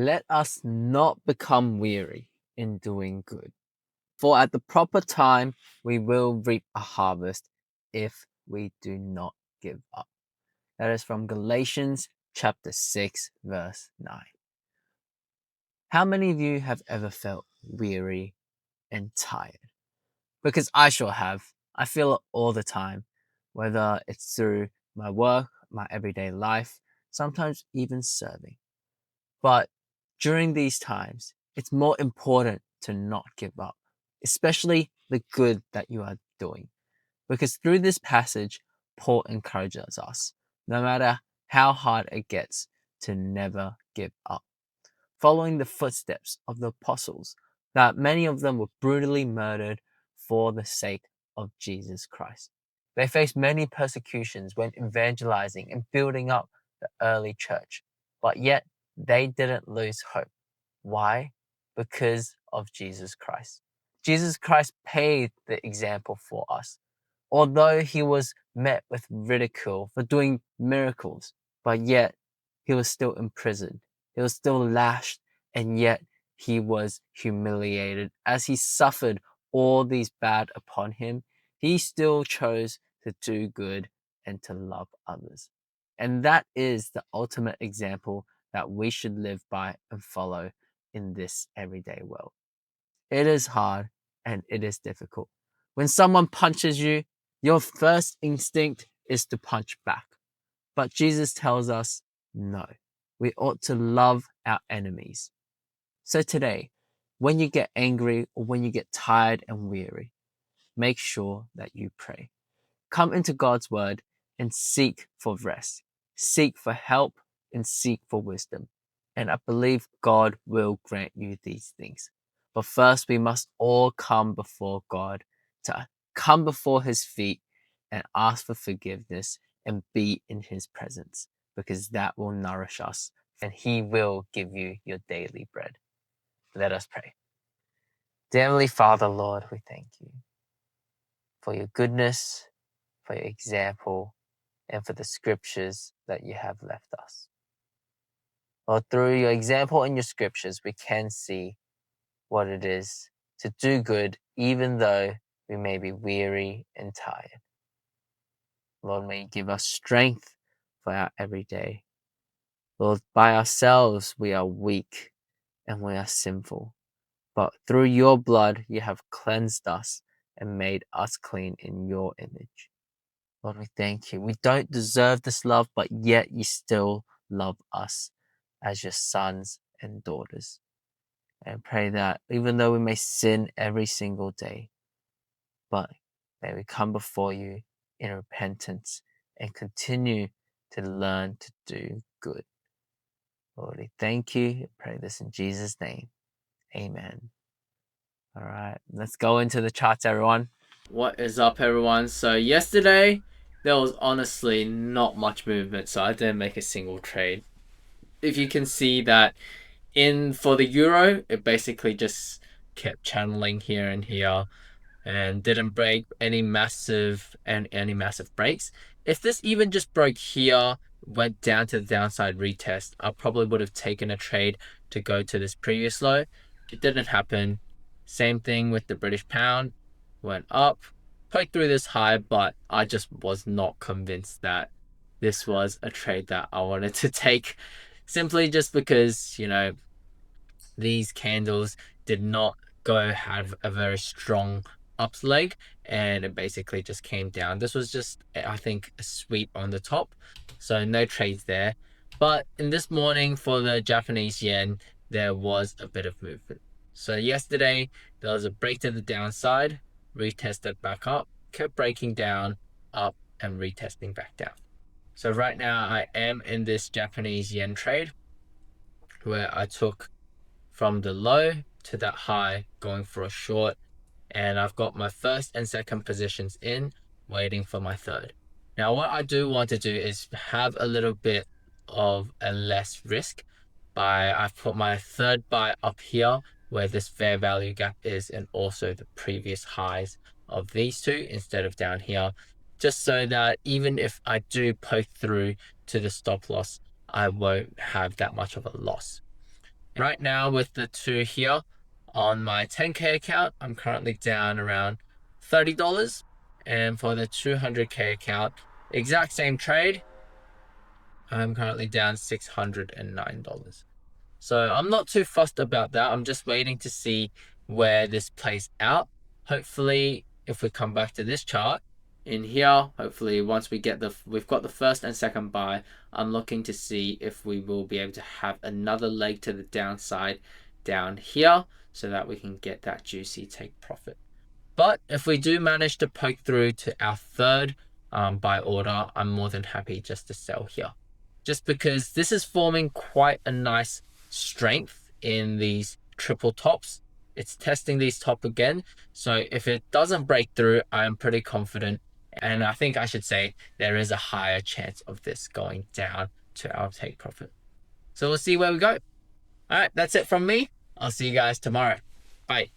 Let us not become weary in doing good, for at the proper time we will reap a harvest if we do not give up. That is from Galatians chapter 6, verse 9. How many of you have ever felt weary and tired? Because I sure have. I feel it all the time, whether it's through my work, my everyday life, sometimes even serving. But during these times, it's more important to not give up, especially the good that you are doing. Because through this passage, Paul encourages us, no matter how hard it gets, to never give up. Following the footsteps of the apostles, that many of them were brutally murdered for the sake of Jesus Christ. They faced many persecutions when evangelizing and building up the early church, but yet they didn't lose hope. Why? Because of Jesus Christ. Jesus Christ paid the example for us. Although he was met with ridicule for doing miracles, but yet he was still imprisoned. He was still lashed, and yet he was humiliated. As he suffered all these bad upon him, he still chose to do good and to love others. And that is the ultimate example that we should live by and follow in this everyday world. It is hard and it is difficult. When someone punches you, your first instinct is to punch back. But Jesus tells us no, we ought to love our enemies. So today, when you get angry or when you get tired and weary, make sure that you pray. Come into God's word and seek for rest, seek for help, and seek for wisdom. And I believe God will grant you these things. But first, we must all come before God, to come before his feet and ask for forgiveness and be in his presence, because that will nourish us and he will give you your daily bread. Let us pray. Dear Heavenly Father, Lord, we thank you for your goodness, for your example, and for the scriptures that you have left us. Lord, through your example and your scriptures, we can see what it is to do good, even though we may be weary and tired. Lord, may you give us strength for our everyday. Lord, by ourselves we are weak and we are sinful, but through your blood you have cleansed us and made us clean in your image. Lord, we thank you. We don't deserve this love, but yet you still love us as your sons and daughters. And pray that even though we may sin every single day, but may we come before you in repentance and continue to learn to do good. Lord, we thank you. I pray this in Jesus' name. Amen. All right, let's go into the charts, everyone. What is up, everyone? So yesterday, there was honestly not much movement, so I didn't make a single trade. If you can see that for the euro, it basically just kept channeling here and here and didn't break any massive breaks. If this even just broke here, went down to the downside retest, I probably would have taken a trade to go to this previous low. It didn't happen. Same thing with the British pound, went up, poked through this high, but I just was not convinced that this was a trade that I wanted to take, simply just because, these candles did not have a very strong ups leg, and it basically just came down. This was just, I think, a sweep on the top, so no trades there. But in this morning for the Japanese yen, there was a bit of movement. So yesterday there was a break to the downside, retested back up, kept breaking down, up, and retesting back down. So right now I am in this Japanese yen trade where I took from the low to that high, going for a short, and I've got my first and second positions in, waiting for my third. Now what I do want to do is have a little bit of a less risk I've put my third buy up here where this fair value gap is, and also the previous highs of these two instead of down here, just so that even if I do poke through to the stop loss, I won't have that much of a loss. Right now with the two here on my 10K account, I'm currently down around $30. And for the 200K account, exact same trade, I'm currently down $609. So I'm not too fussed about that. I'm just waiting to see where this plays out. Hopefully, if we come back to this chart in here, hopefully once we've got the first and second buy, I'm looking to see if we will be able to have another leg to the downside down here so that we can get that juicy take profit. But if we do manage to poke through to our third buy order, I'm more than happy just to sell here. Just because this is forming quite a nice strength in these triple tops. It's testing these top again. So if it doesn't break through, I am pretty confident. And I think I should say there is a higher chance of this going down to our take profit. So we'll see where we go. All right, that's it from me. I'll see you guys tomorrow. Bye.